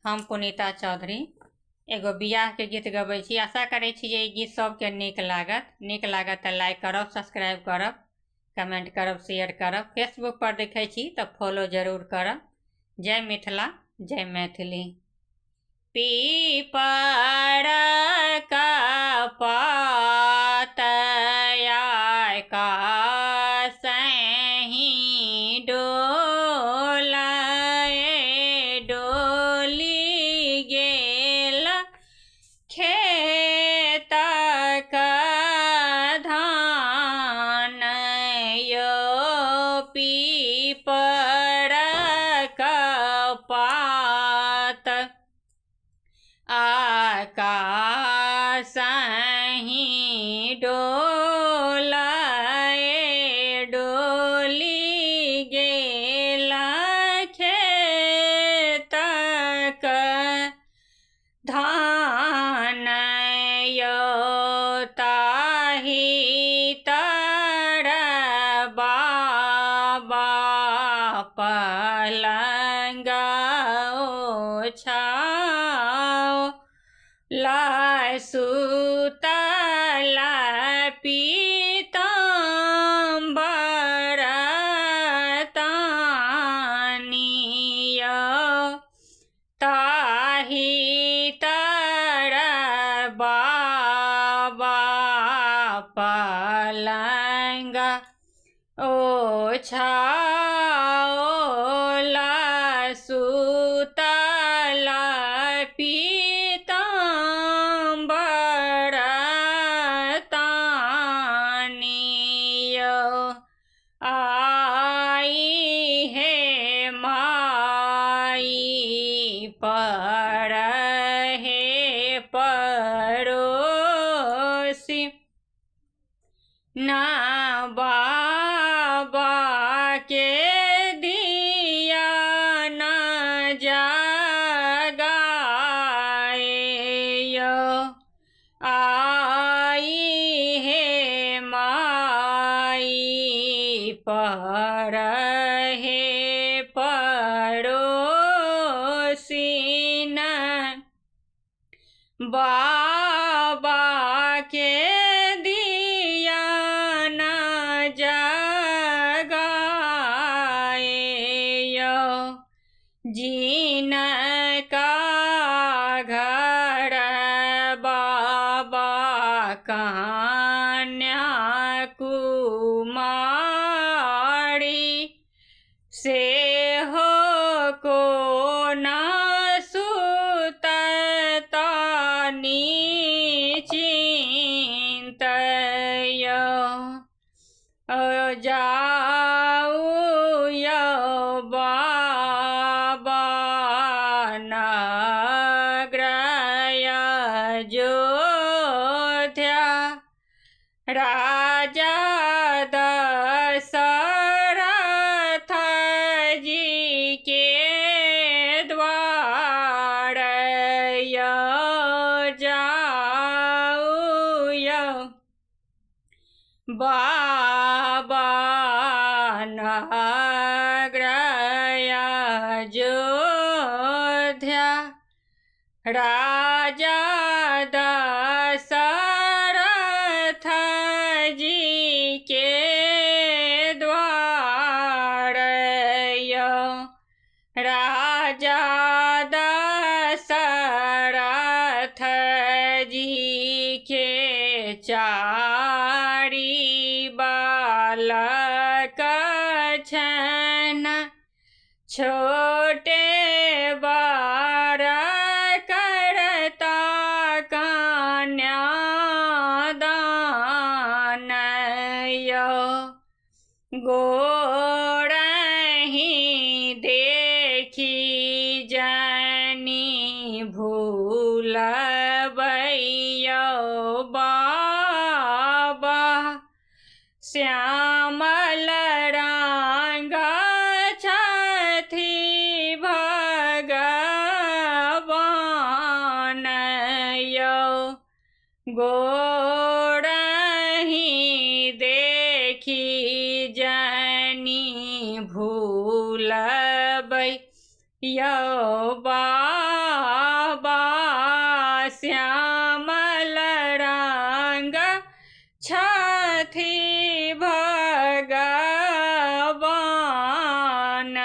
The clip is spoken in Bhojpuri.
हम पुनीता चौधरी एगो बियाह के गीत गबै छी। आशा करै छी जे ई गीत सबके नीक लागत तऽ लाइक करब, सब्सक्राइब करब, कमेंट करब, शेयर करब। फेसबुक पर देखै छी तऽ फॉलो जरूर करब। जय मिथिला, जय मैथिली। पीपर का पातया कासहि डोली गेल खेतक धान यो पीपर का पात आकासहि डोली गेल खेतक धान यो ताहि तर बाबा पलंग ओछाओ सुतल पीताम्बर तानियो ताहि तर बाबा पलंग ओछाओ सुतल पीताम्बर तानियो आई हे माई पर हे पड़ोसी ना बाबा के दिया न जगाए आई हे माई पर हे पड़ोसी न बाबा के दिया न जगाए जिनका घर बाबा कन्या कुमारी से हो को न सुतता निश्चिंतयो जाऊ यो बाबा नग्रय अयोध्या राजा दशरथ जी के द्वार जाऊ यो बाबा नग्रय अयोध्या राजा दशरथ जी के द्वार राजा दशरथ जी के चारि बालक छन छोटे बर करता कन्यादान गोरहि देखी जनी भूलबैयो बाबा श्यामल रंग छथि भगवान गोरहि देखी जनी भूलबै यौ बा साथी भगवान।